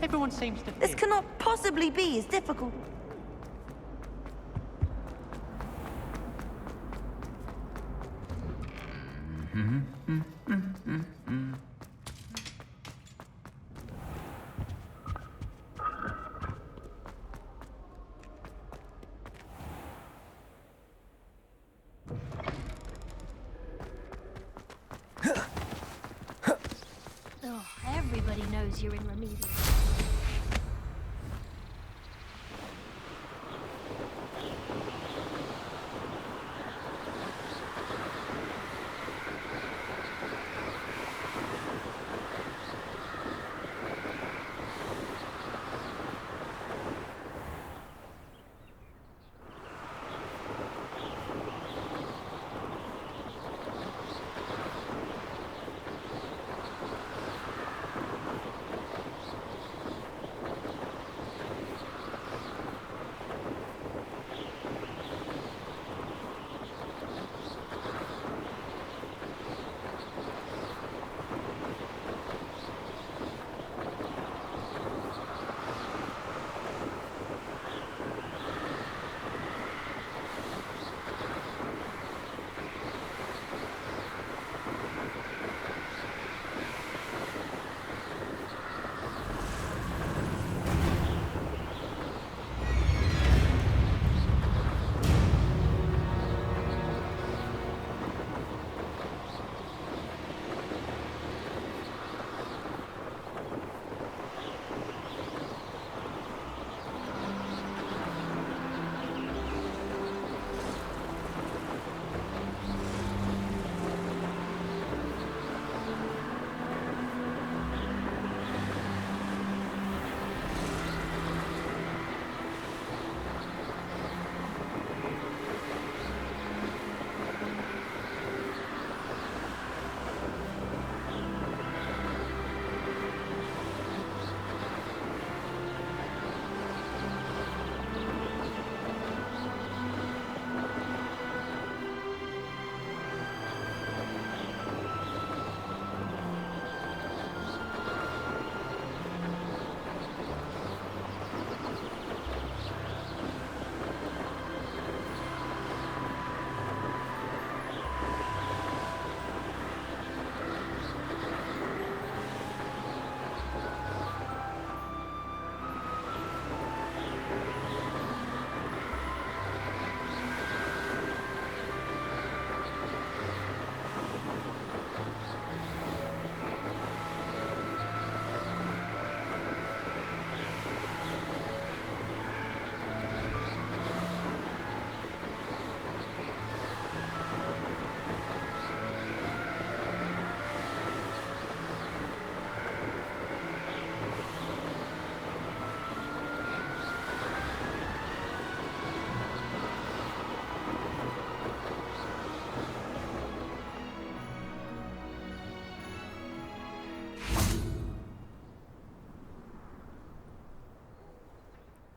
Everyone seems to This fit. cannot possibly be as difficult. Oh, everybody knows you're in remedial.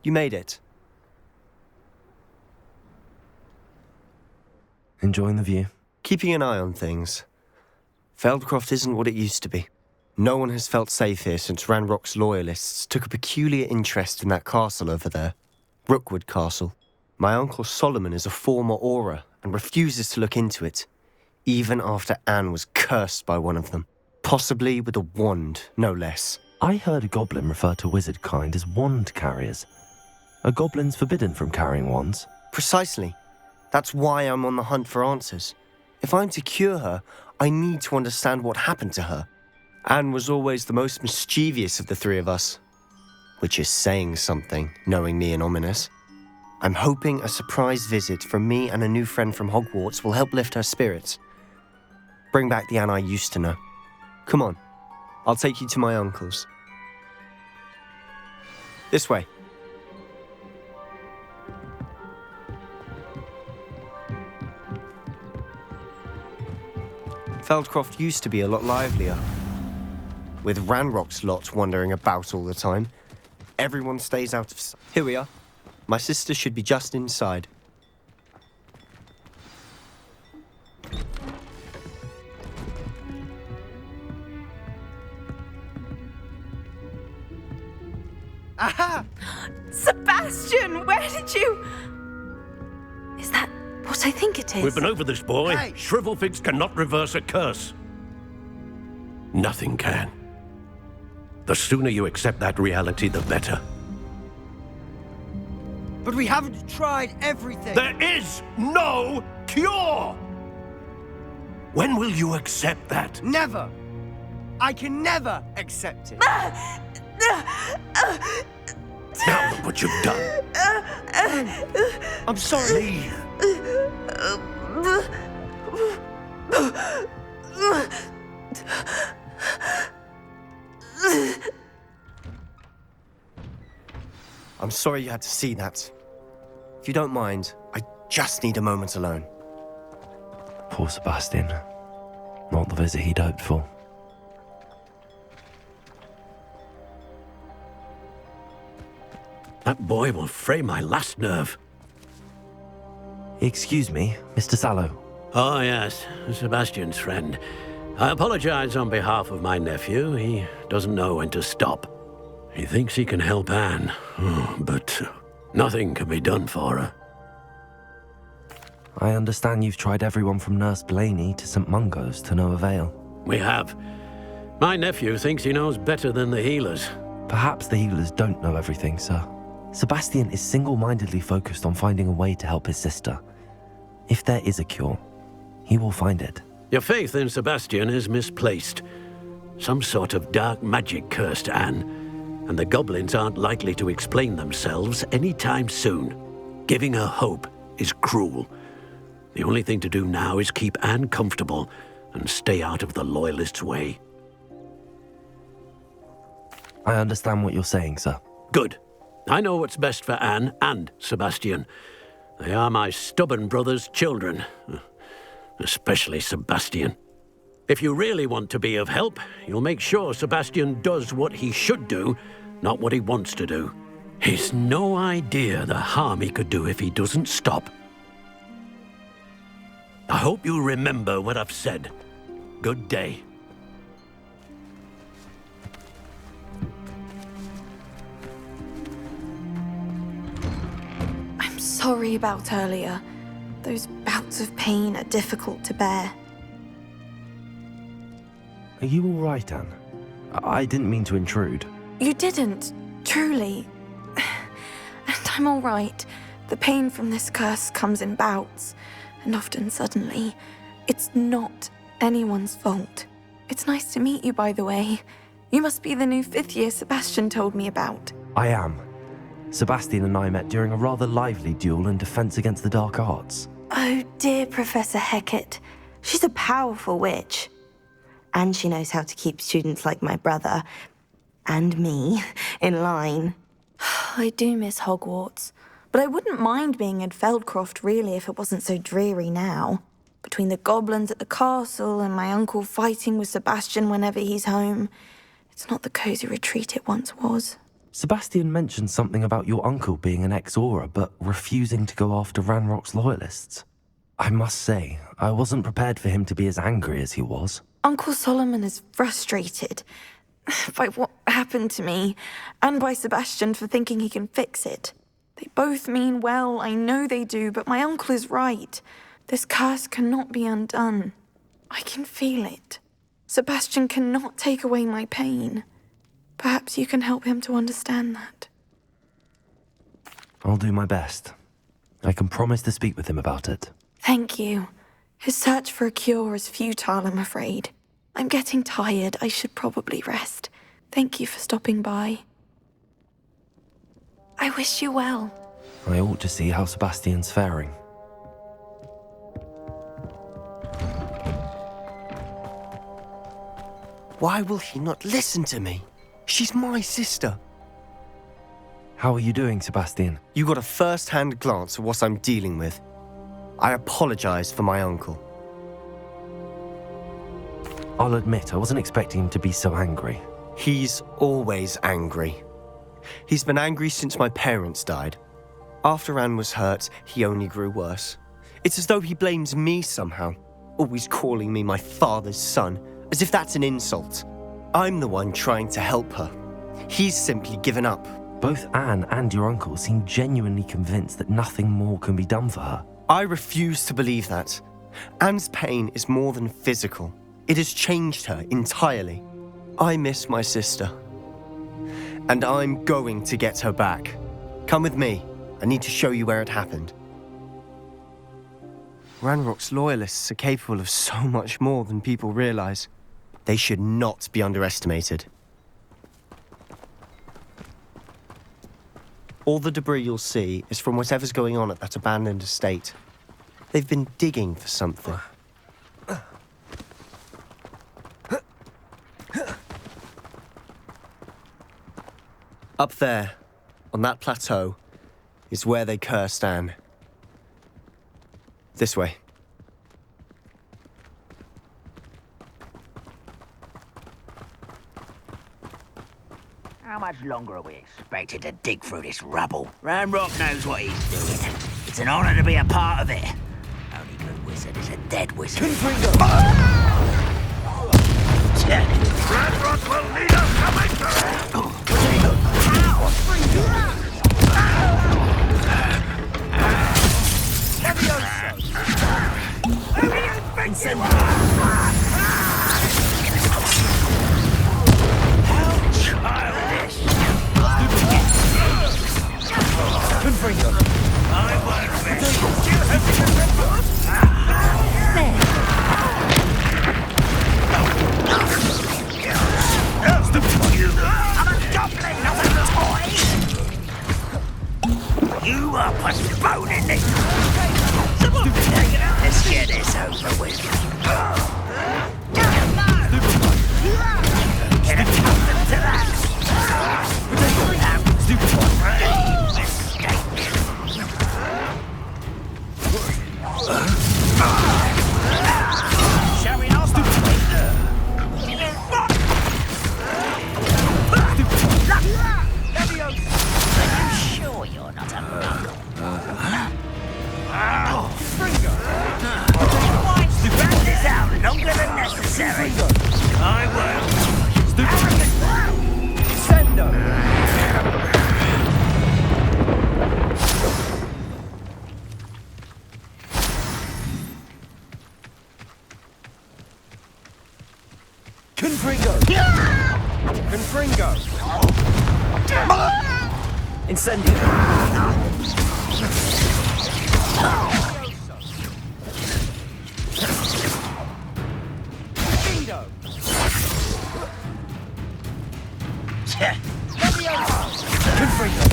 You made it. Enjoying the view? Keeping an eye on things. Feldcroft isn't what it used to be. No one has felt safe here since Ranrock's loyalists took a peculiar interest in that castle over there. Rookwood Castle. My uncle Solomon is a former Auror and refuses to look into it, even after Anne was cursed by one of them. Possibly with a wand, no less. I heard a goblin refer to wizard kind as wand carriers. Are goblins forbidden from carrying wands? Precisely. That's why I'm on the hunt for answers. If I'm to cure her, I need to understand what happened to her. Anne was always the most mischievous of the three of us. Which is saying something, knowing me and Ominous. I'm hoping a surprise visit from me and a new friend from Hogwarts will help lift her spirits. Bring back the Anne I used to know. Come on, I'll take you to my uncle's. This way. Feldcroft used to be a lot livelier. With Ranrock's lot wandering about all the time, everyone stays out of sight. Here we are. My sister should be just inside. Aha! Sebastian, where did you... Is that what I think it is? We've been over this, boy. Hey. Shrivelfigs cannot reverse a curse. Nothing can. The sooner you accept that reality, the better. But we haven't tried everything. There is no cure! When will you accept that? Never. I can never accept it. Now look what you've done. I'm sorry. I'm sorry you had to see that. If you don't mind, I just need a moment alone. Poor Sebastian. Not the visit he'd hoped for. That boy will fray my last nerve. Excuse me, Mr. Sallow. Oh, yes, Sebastian's friend. I apologize on behalf of my nephew. He doesn't know when to stop. He thinks he can help Anne, but nothing can be done for her. I understand you've tried everyone from Nurse Blaney to St. Mungo's to no avail. We have. My nephew thinks he knows better than the healers. Perhaps the healers don't know everything, sir. Sebastian is single-mindedly focused on finding a way to help his sister. If there is a cure, he will find it. Your faith in Sebastian is misplaced. Some sort of dark magic cursed Anne, and the goblins aren't likely to explain themselves anytime soon. Giving her hope is cruel. The only thing to do now is keep Anne comfortable and stay out of the Loyalists' way. I understand what you're saying, sir. Good. I know what's best for Anne and Sebastian. They are my stubborn brother's children. Especially Sebastian. If you really want to be of help, you'll make sure Sebastian does what he should do, not what he wants to do. He's no idea the harm he could do if he doesn't stop. I hope you remember what I've said. Good day. I'm sorry about earlier. Those bouts of pain are difficult to bear. Are you all right, Anne? I didn't mean to intrude. You didn't, truly. And I'm all right. The pain from this curse comes in bouts, and often suddenly. It's not anyone's fault. It's nice to meet you, by the way. You must be the new 5th year Sebastian told me about. I am. Sebastian and I met during a rather lively duel in Defense Against the Dark Arts. Oh, dear Professor Hecat. She's a powerful witch. And she knows how to keep students like my brother, and me, in line. I do miss Hogwarts, but I wouldn't mind being in Feldcroft, really, if it wasn't so dreary now. Between the goblins at the castle and my uncle fighting with Sebastian whenever he's home, it's not the cozy retreat it once was. Sebastian mentioned something about your uncle being an ex-Aura, but refusing to go after Ranrock's loyalists. I must say, I wasn't prepared for him to be as angry as he was. Uncle Solomon is frustrated by what happened to me, and by Sebastian for thinking he can fix it. They both mean well, I know they do, but my uncle is right. This curse cannot be undone. I can feel it. Sebastian cannot take away my pain. Perhaps you can help him to understand that. I'll do my best. I can promise to speak with him about it. Thank you. His search for a cure is futile, I'm afraid. I'm getting tired. I should probably rest. Thank you for stopping by. I wish you well. I ought to see how Sebastian's faring. Why will he not listen to me? She's my sister. How are you doing, Sebastian? You got a first-hand glance at what I'm dealing with. I apologize for my uncle. I'll admit, I wasn't expecting him to be so angry. He's always angry. He's been angry since my parents died. After Anne was hurt, he only grew worse. It's as though he blames me somehow, always calling me my father's son, as if that's an insult. I'm the one trying to help her. He's simply given up. Both Anne and your uncle seem genuinely convinced that nothing more can be done for her. I refuse to believe that. Anne's pain is more than physical. It has changed her entirely. I miss my sister. And I'm going to get her back. Come with me. I need to show you where it happened. Ranrock's loyalists are capable of so much more than people realize. They should not be underestimated. All the debris you'll see is from whatever's going on at that abandoned estate. They've been digging for something. Up there, on that plateau, is where they cursed Anne. This way. How much longer are we expected to dig through this rubble? Ranrock knows what he's doing. It's an honor to be a part of it. Only good wizard is a dead wizard. Ranrock will lead us to You are postponing this. Let's get this over with. Get accustomed to that. Shall we not? Sure you're not a muggle. Drag this out longer than necessary. I will. Sendo! Confringo! Confringo! Incendio! Fido! Confringo!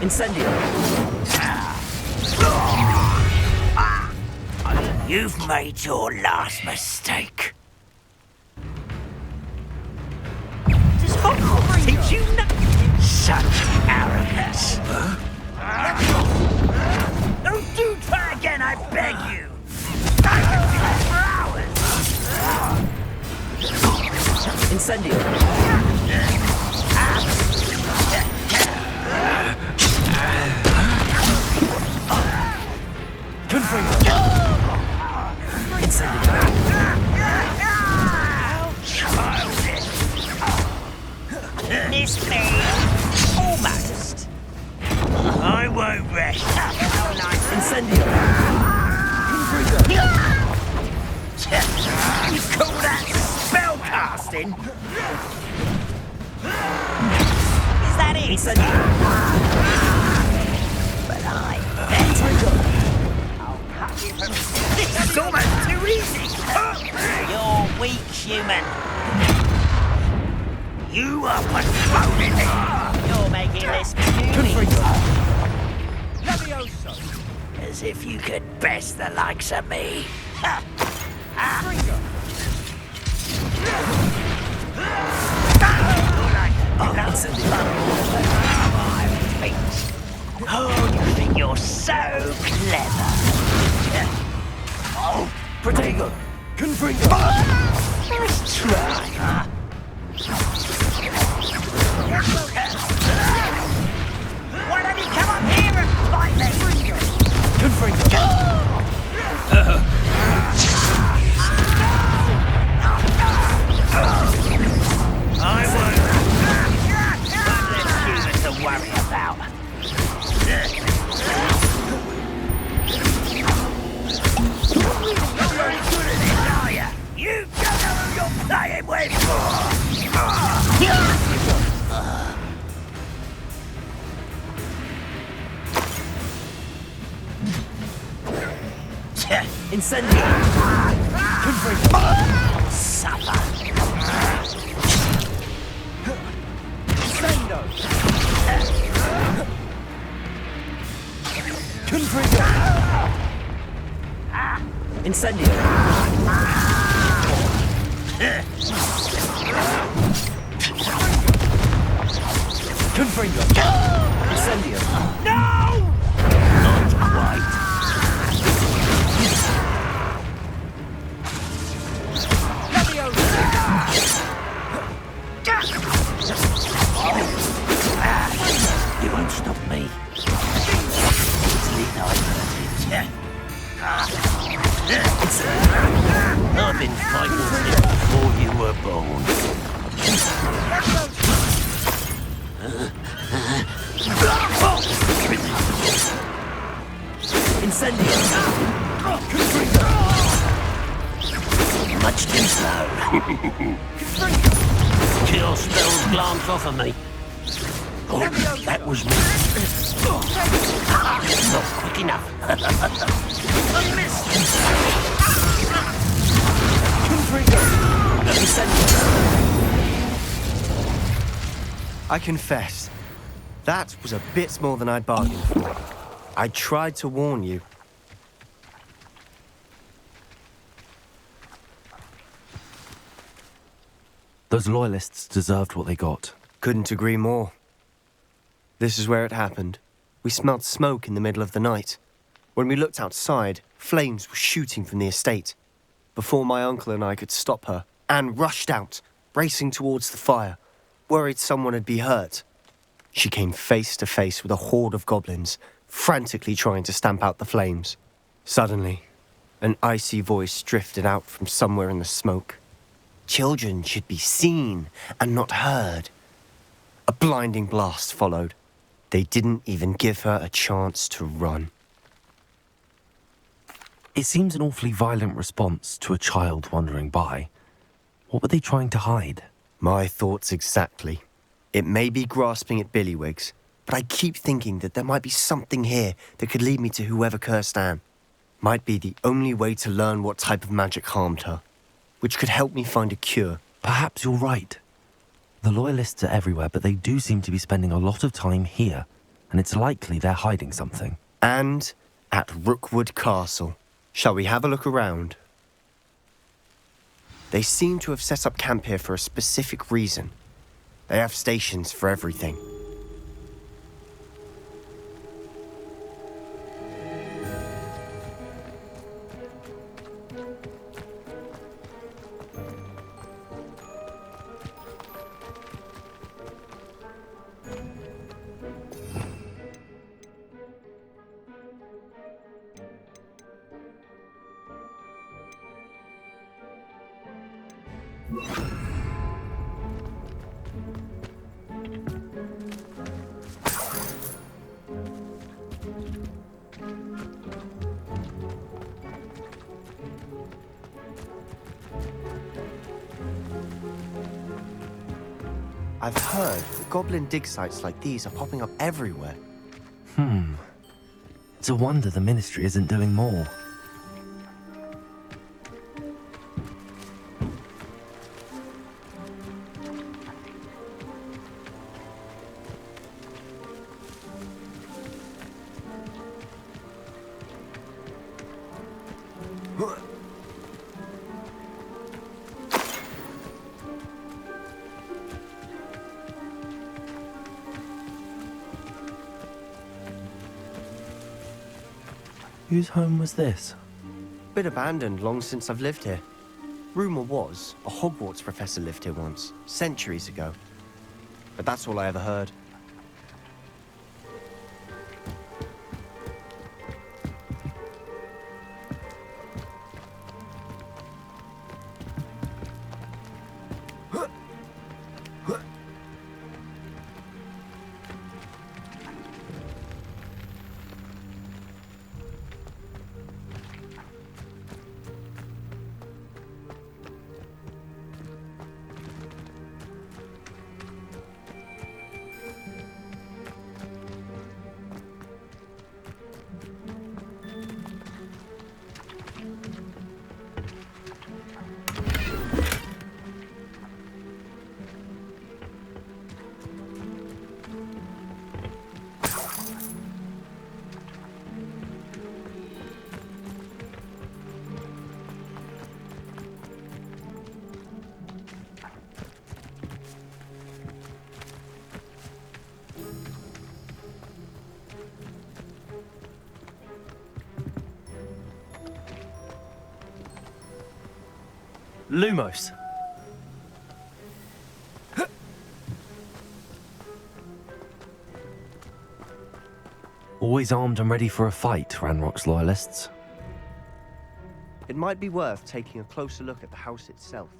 Incendio! You've made your last mistake. Does Hogwarts teach you nothing? Such arrogance. Don't do try again, I beg you. I can do that for hours. Incendio! Confringo! Incendio! Miss me. Almost. I won't rest. Incendio! You call that spell casting? Is that it? Incendio! But I'm better. I'll cut you from... This is almost too easy. You're weak, human. You are postponing it. You're making this too easy. Levioso! As if you could best the likes of me. Oh, you think you're so clever. Protego! Confringo! Nice try. Why don't you come up here and fight me? Confringo! I won't. Incendio! Supper! Sendo! Confringo! Incendio! Confringo! Incendio! No! Not quite. You won't stop me. It's lead I've been fighting since before you were born. Incendio! Much too slow. Kill spells glance off of me. Oh, that was me. Not quick enough. I missed. I confess, that was a bit more than I'd bargained for. I tried to warn you. Those loyalists deserved what they got. Couldn't agree more. This is where it happened. We smelled smoke in the middle of the night. When we looked outside, flames were shooting from the estate. Before my uncle and I could stop her, Anne rushed out, racing towards the fire, worried someone had been hurt. She came face to face with a horde of goblins, frantically trying to stamp out the flames. Suddenly, an icy voice drifted out from somewhere in the smoke. Children should be seen and not heard. A blinding blast followed. They didn't even give her a chance to run. It seems an awfully violent response to a child wandering by. What were they trying to hide? My thoughts exactly. It may be grasping at Billywigs, but I keep thinking that there might be something here that could lead me to whoever cursed Anne. Might be the only way to learn what type of magic harmed her, which could help me find a cure. Perhaps you're right. The Loyalists are everywhere, but they do seem to be spending a lot of time here, and it's likely they're hiding something. And at Rookwood Castle. Shall we have a look around? They seem to have set up camp here for a specific reason. They have stations for everything. I've heard that goblin dig sites like these are popping up everywhere. It's a wonder the Ministry isn't doing more. Whose home was this? Been abandoned long since I've lived here. Rumour was a Hogwarts professor lived here once, centuries ago. But that's all I ever heard. Lumos. Always armed and ready for a fight, Ranrock's loyalists. It might be worth taking a closer look at the house itself.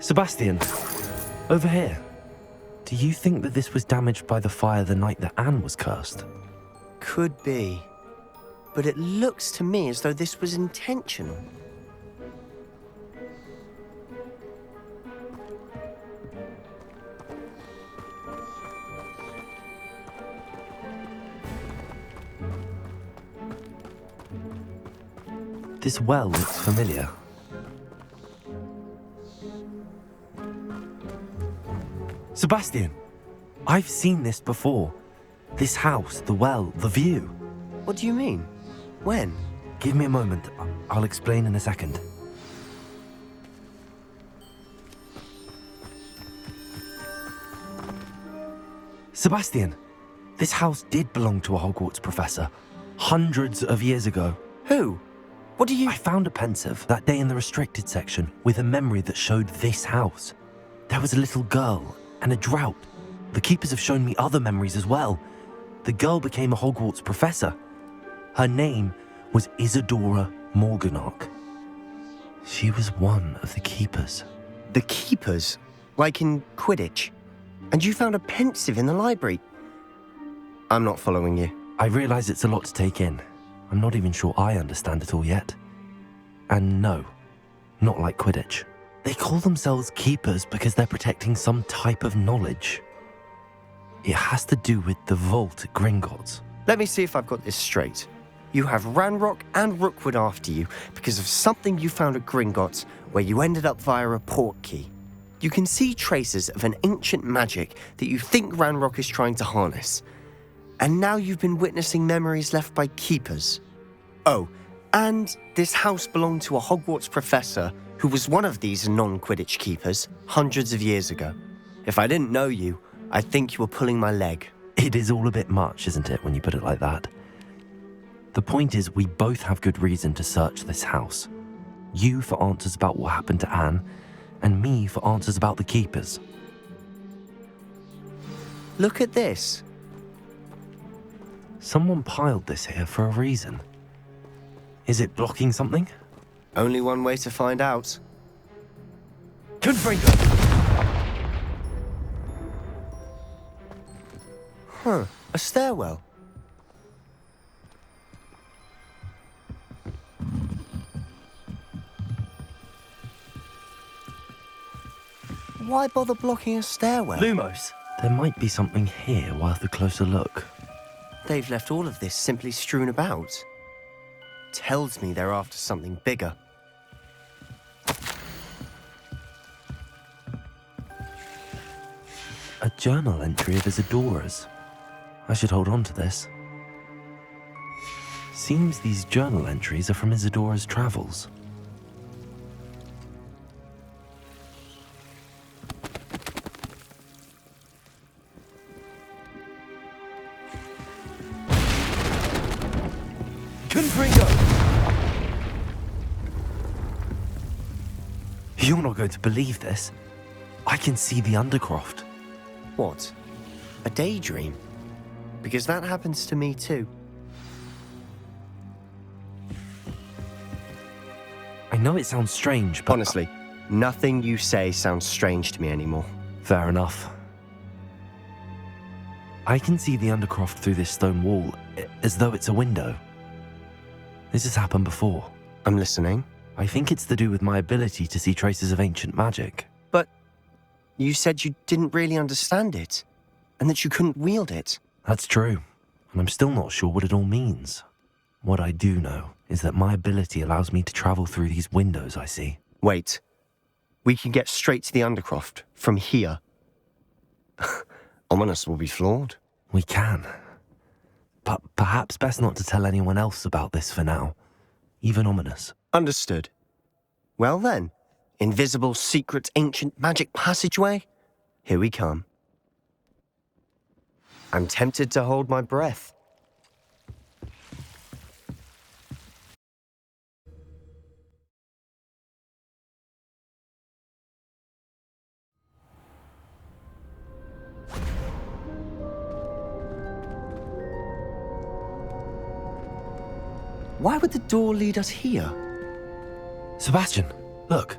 Sebastian, over here. Do you think that this was damaged by the fire the night that Anne was cursed? Could be. But it looks to me as though this was intentional. This well looks familiar. Sebastian, I've seen this before. This house, the well, the view. What do you mean? When? Give me a moment. I'll explain in a second. Sebastian, this house did belong to a Hogwarts professor. Hundreds of years ago. Who? What do you... I found a pensive that day in the restricted section with a memory that showed this house. There was a little girl and a drought. The keepers have shown me other memories as well. The girl became a Hogwarts professor. Her name was Isadora Morganach. She was one of the keepers. The keepers? Like in Quidditch? And you found a pensive in the library? I'm not following you. I realize it's a lot to take in. I'm not even sure I understand it all yet. And no, not like Quidditch. They call themselves keepers because they're protecting some type of knowledge. It has to do with the vault at Gringotts. Let me see if I've got this straight. You have Ranrock and Rookwood after you because of something you found at Gringotts where you ended up via a portkey. You can see traces of an ancient magic that you think Ranrock is trying to harness. And now you've been witnessing memories left by keepers. Oh, and this house belonged to a Hogwarts professor who was one of these non-Quidditch keepers hundreds of years ago. If I didn't know you, I'd think you were pulling my leg. It is all a bit much, isn't it, when you put it like that? The point is, we both have good reason to search this house. You for answers about what happened to Anne, and me for answers about the keepers. Look at this. Someone piled this here for a reason. Is it blocking something? Only one way to find out. Confringo! Huh, a stairwell. Why bother blocking a stairwell? Lumos! There might be something here worth a closer look. They've left all of this simply strewn about. Tells me they're after something bigger. A journal entry of Isadora's. I should hold on to this. Seems these journal entries are from Isadora's travels. Confringo! You're not going to believe this. I can see the Undercroft. What? A daydream? Because that happens to me too. I know it sounds strange, but... Honestly, nothing you say sounds strange to me anymore. Fair enough. I can see the Undercroft through this stone wall, as though it's a window. This has happened before. I'm listening. I think it's to do with my ability to see traces of ancient magic. But you said you didn't really understand it, and that you couldn't wield it. That's true, and I'm still not sure what it all means. What I do know is that my ability allows me to travel through these windows I see. Wait. We can get straight to the Undercroft from here. Ominous will be flawed. We can. But perhaps best not to tell anyone else about this for now. Even Ominous. Understood. Well then, invisible, secret, ancient magic passageway? Here we come. I'm tempted to hold my breath. Why would the door lead us here? Sebastian, look.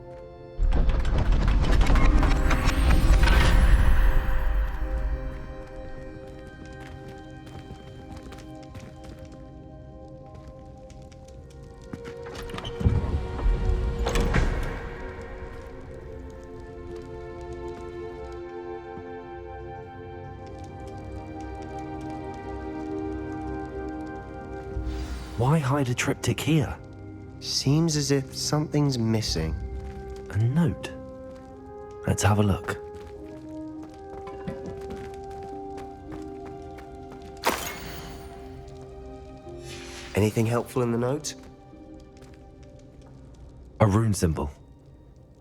Why hide a triptych here? Seems as if something's missing. A note. Let's have a look. Anything helpful in the note? A rune symbol.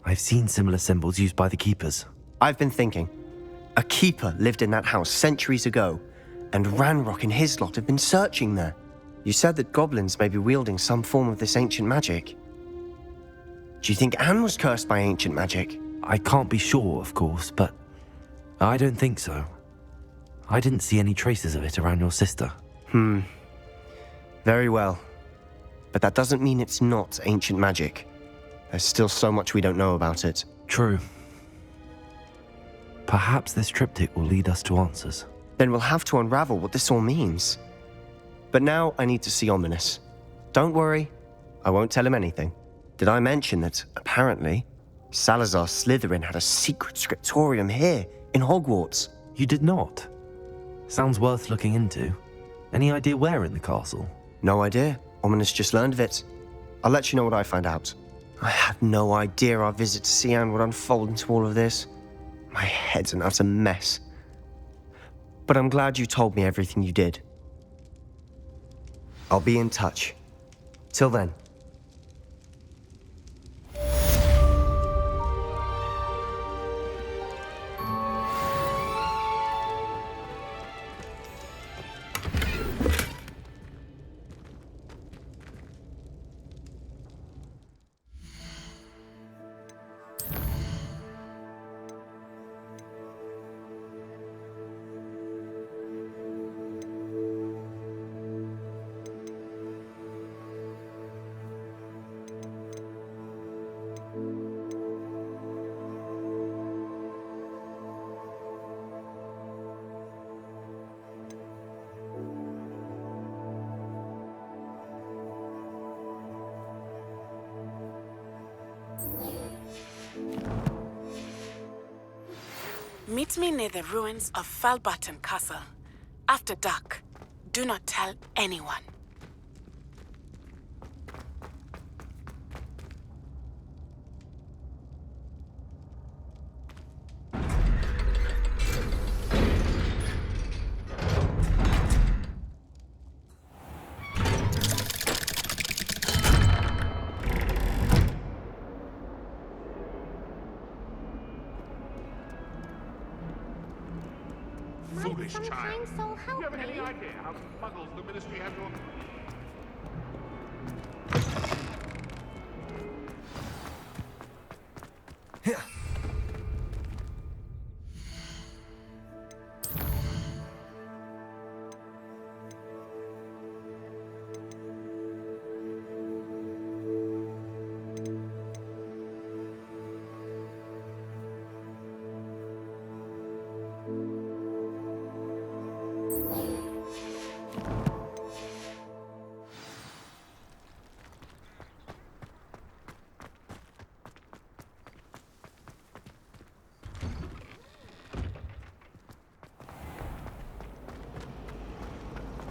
I've seen similar symbols used by the keepers. I've been thinking. A keeper lived in that house centuries ago, and Ranrock and his lot have been searching there. You said that goblins may be wielding some form of this ancient magic. Do you think Anne was cursed by ancient magic? I can't be sure, of course, but I don't think so. I didn't see any traces of it around your sister. Very well. But that doesn't mean it's not ancient magic. There's still so much we don't know about it. True. Perhaps this triptych will lead us to answers. Then we'll have to unravel what this all means. But now I need to see Ominous. Don't worry, I won't tell him anything. Did I mention that, apparently, Salazar Slytherin had a secret scriptorium here in Hogwarts? You did not? Sounds worth looking into. Any idea where in the castle? No idea. Ominous just learned of it. I'll let you know what I find out. I had no idea our visit to Cian would unfold into all of this. My head's an utter mess. But I'm glad you told me everything you did. I'll be in touch. Till then. Meet me near the ruins of Falbarton Castle. After dark. Do not tell anyone. Foolish child. Do you have any idea how muddled the ministry have your...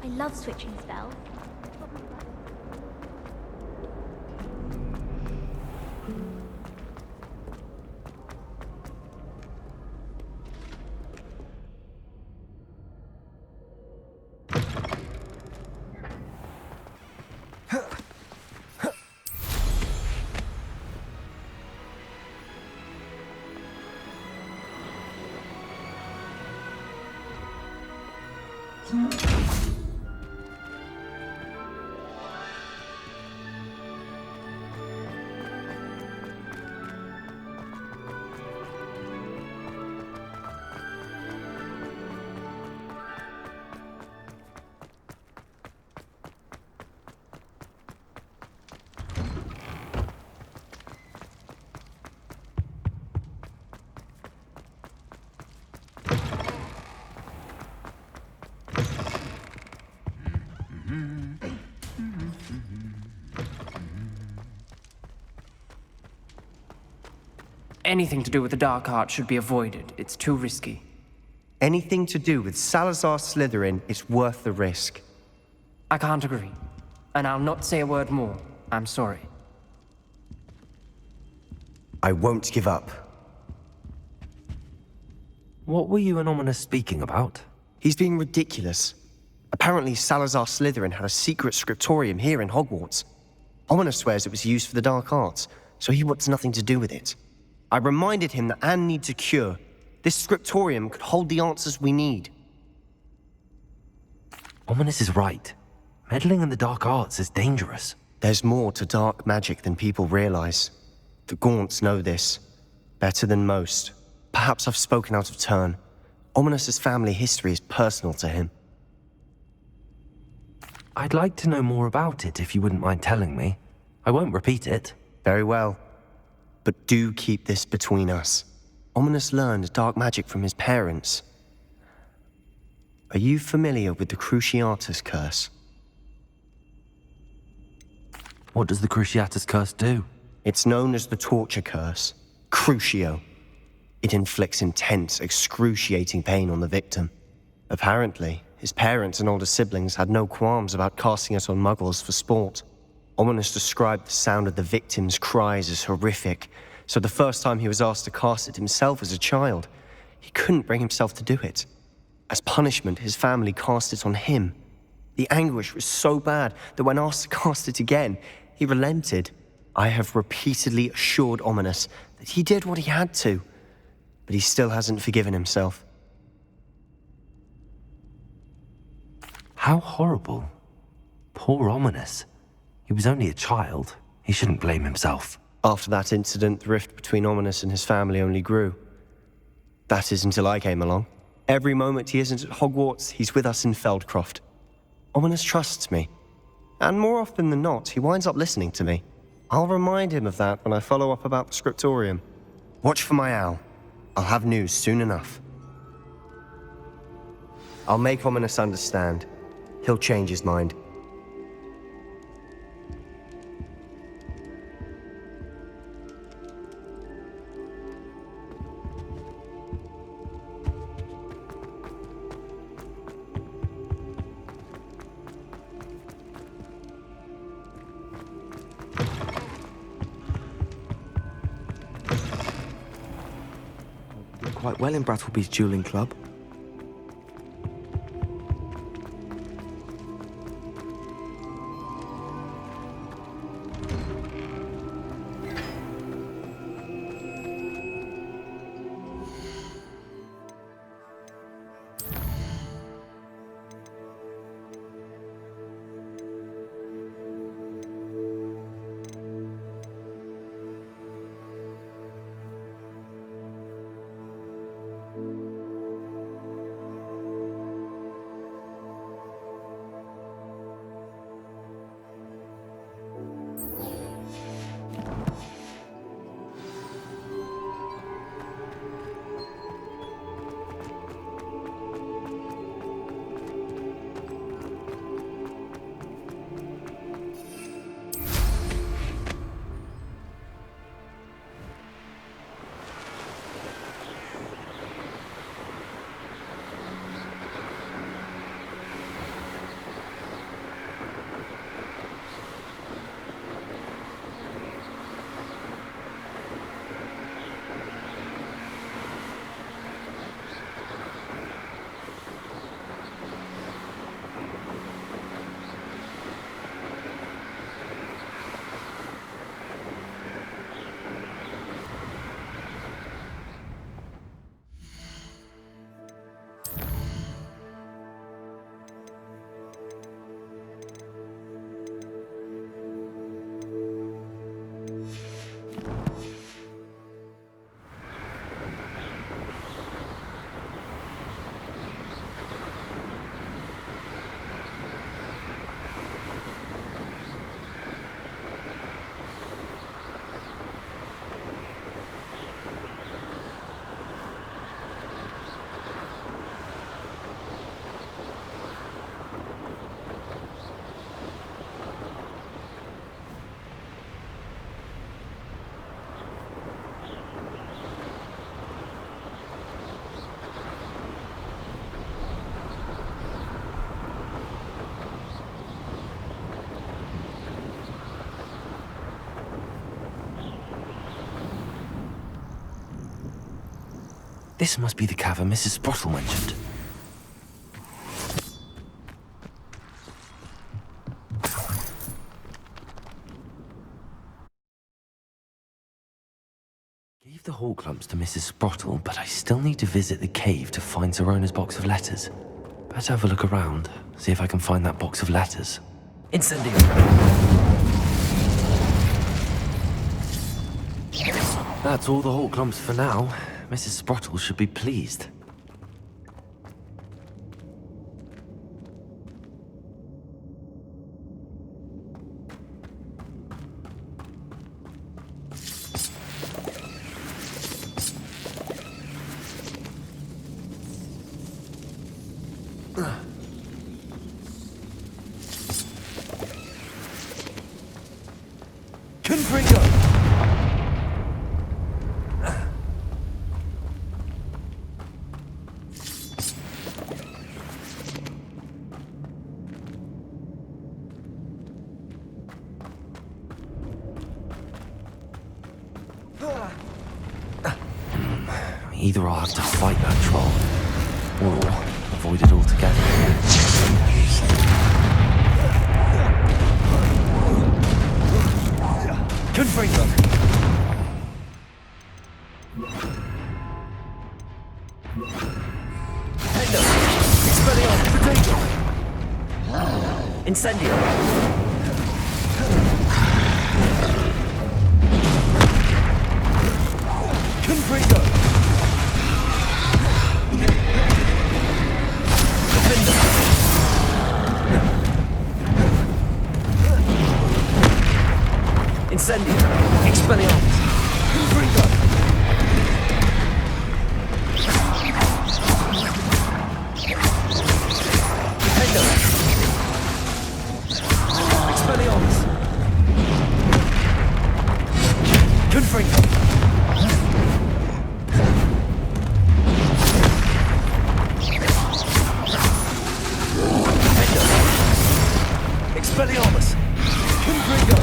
I love switching spells. Anything to do with the dark arts should be avoided. It's too risky. Anything to do with Salazar Slytherin is worth the risk. I can't agree. And I'll not say a word more. I'm sorry. I won't give up. What were you and Ominous speaking about? He's being ridiculous. Apparently, Salazar Slytherin had a secret scriptorium here in Hogwarts. Ominous swears it was used for the dark arts, so he wants nothing to do with it. I reminded him that Anne needs a cure. This scriptorium could hold the answers we need. Ominous is right. Meddling in the dark arts is dangerous. There's more to dark magic than people realize. The Gaunts know this. Better than most. Perhaps I've spoken out of turn. Ominous's family history is personal to him. I'd like to know more about it if you wouldn't mind telling me. I won't repeat it. Very well. But do keep this between us. Ominous learned dark magic from his parents. Are you familiar with the Cruciatus Curse? What does the Cruciatus Curse do? It's known as the Torture Curse. Crucio. It inflicts intense, excruciating pain on the victim. Apparently, his parents and older siblings had no qualms about casting it on muggles for sport. Ominous described the sound of the victim's cries as horrific, so the first time he was asked to cast it himself as a child, he couldn't bring himself to do it. As punishment, his family cast it on him. The anguish was so bad that when asked to cast it again, he relented. I have repeatedly assured Ominous that he did what he had to, but he still hasn't forgiven himself. How horrible. Poor Ominous. He was only a child. He shouldn't blame himself. After that incident, the rift between Ominous and his family only grew. That is until I came along. Every moment he isn't at Hogwarts, he's with us in Feldcroft. Ominous trusts me. And more often than not, he winds up listening to me. I'll remind him of that when I follow up about the scriptorium. Watch for my owl. I'll have news soon enough. I'll make Ominous understand. He'll change his mind. Quite well in Brattleby's dueling club. This must be the cavern Mrs. Sprottle mentioned. Gave the hall clumps to Mrs. Sprottle, but I still need to visit the cave to find Zerona's box of letters. Better have a look around, see if I can find that box of letters. Incendio! That's all the hall clumps for now. Mrs. Sprottle should be pleased. Either I'll have to fight that troll, or avoid it altogether. Confringo! Hendo! Expelliarmus! Potato! Incendio! Confringo! Incendio! Expelliarmus! Confringo! Hendo! Expelliarmus! Confringo! Hendo! Expelliarmus! Confringo!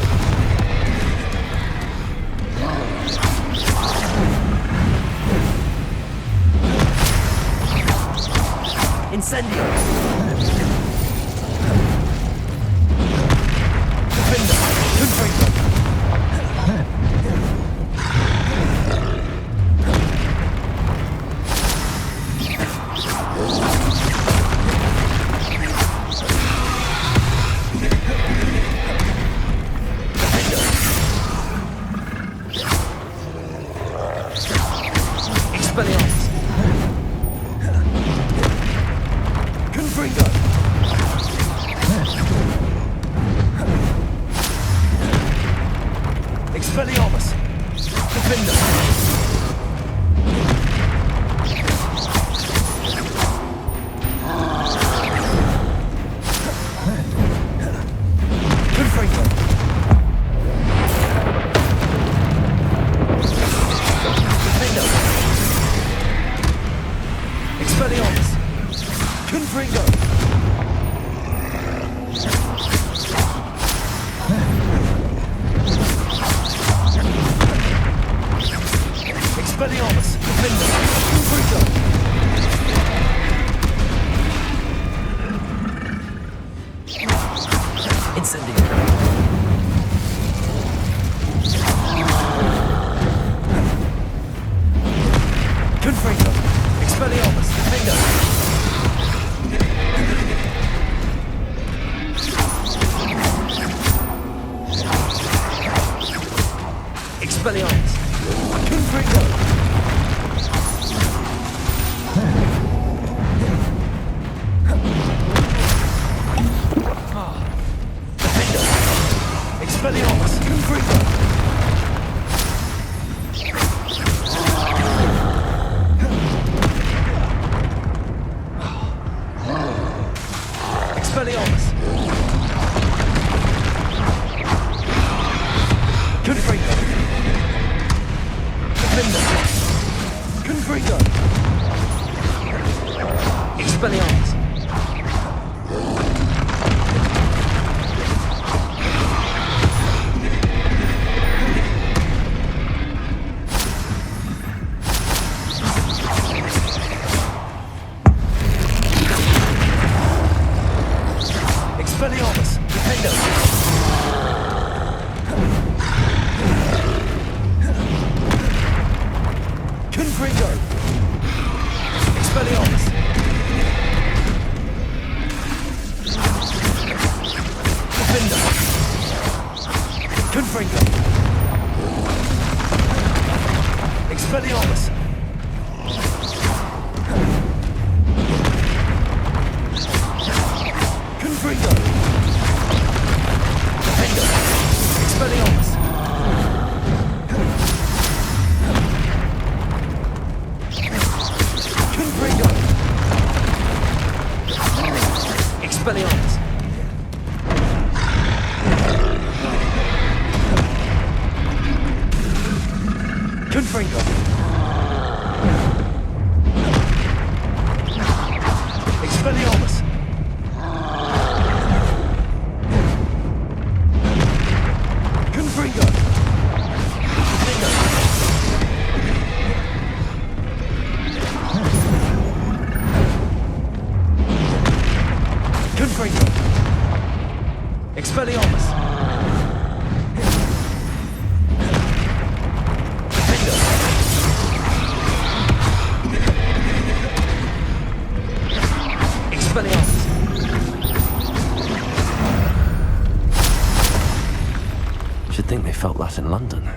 Incendio! Defender! Confringo! Expelliarmus! Confringo! Expelliarmus! Defender! Confringo! Defender! Expelliarmus! Confringo! Expelliarmus! Defender! Confringo! Incendio! Confringo! Expelliarmus! Defender! Expelliarmus! Confringo! Defender! Expelliarmus! Confringo! Expelliarmus! Confringo! Defender! Confringo! Expelliarmus! Expelliarmus! Confringo! Expelliarmus! Confringo! Confringo! Expelliarmus! Expelliarmus! Should think they felt that in London.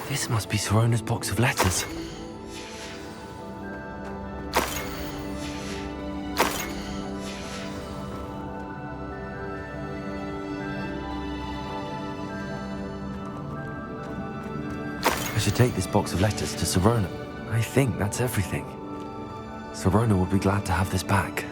This must be Sorona's box of letters. I should take this box of letters to Sorona. I think that's everything. Sorona will be glad to have this back.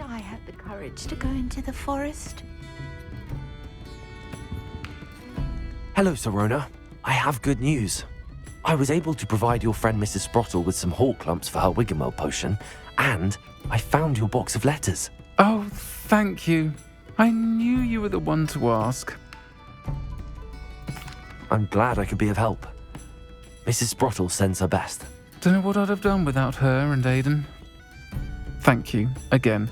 I had the courage to go into the forest. Hello, Sorona. I have good news. I was able to provide your friend Mrs. Sprottle with some hawk lumps for her Wiggenweld potion, and I found your box of letters. Oh, thank you. I knew you were the one to ask. I'm glad I could be of help. Mrs. Sprottle sends her best. Don't know what I'd have done without her and Aidan. Thank you, again,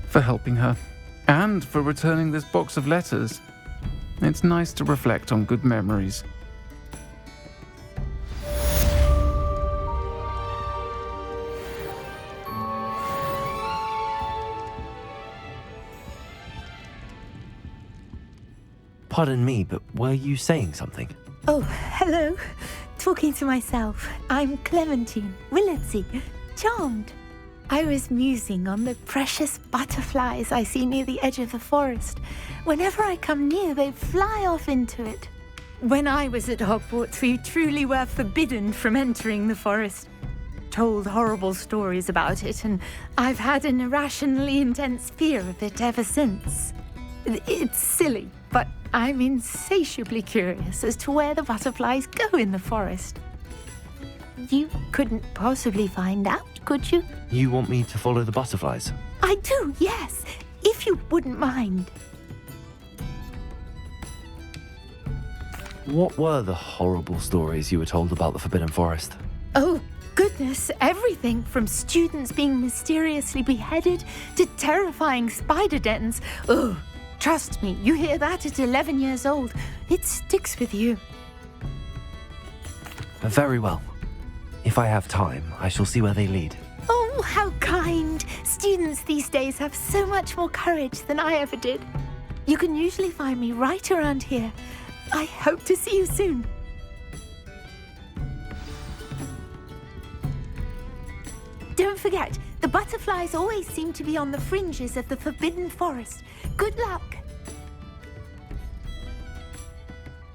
for helping her, and for returning this box of letters. It's nice to reflect on good memories. Pardon me, but were you saying something? Oh, hello. Talking to myself. I'm Clementine Willardsey. Charmed. I was musing on the precious butterflies I see near the edge of the forest. Whenever I come near, they fly off into it. When I was at Hogwarts, we truly were forbidden from entering the forest. Told horrible stories about it, and I've had an irrationally intense fear of it ever since. It's silly, but I'm insatiably curious as to where the butterflies go in the forest. You couldn't possibly find out, could you? You want me to follow the butterflies? I do, yes. If you wouldn't mind. What were the horrible stories you were told about the Forbidden Forest? Oh, goodness, everything from students being mysteriously beheaded to terrifying spider dens. Oh, trust me, you hear that at 11 years old. It sticks with you. Very well. If I have time, I shall see where they lead. Oh, how kind. Students these days have so much more courage than I ever did. You can usually find me right around here. I hope to see you soon. Don't forget, the butterflies always seem to be on the fringes of the Forbidden Forest. Good luck.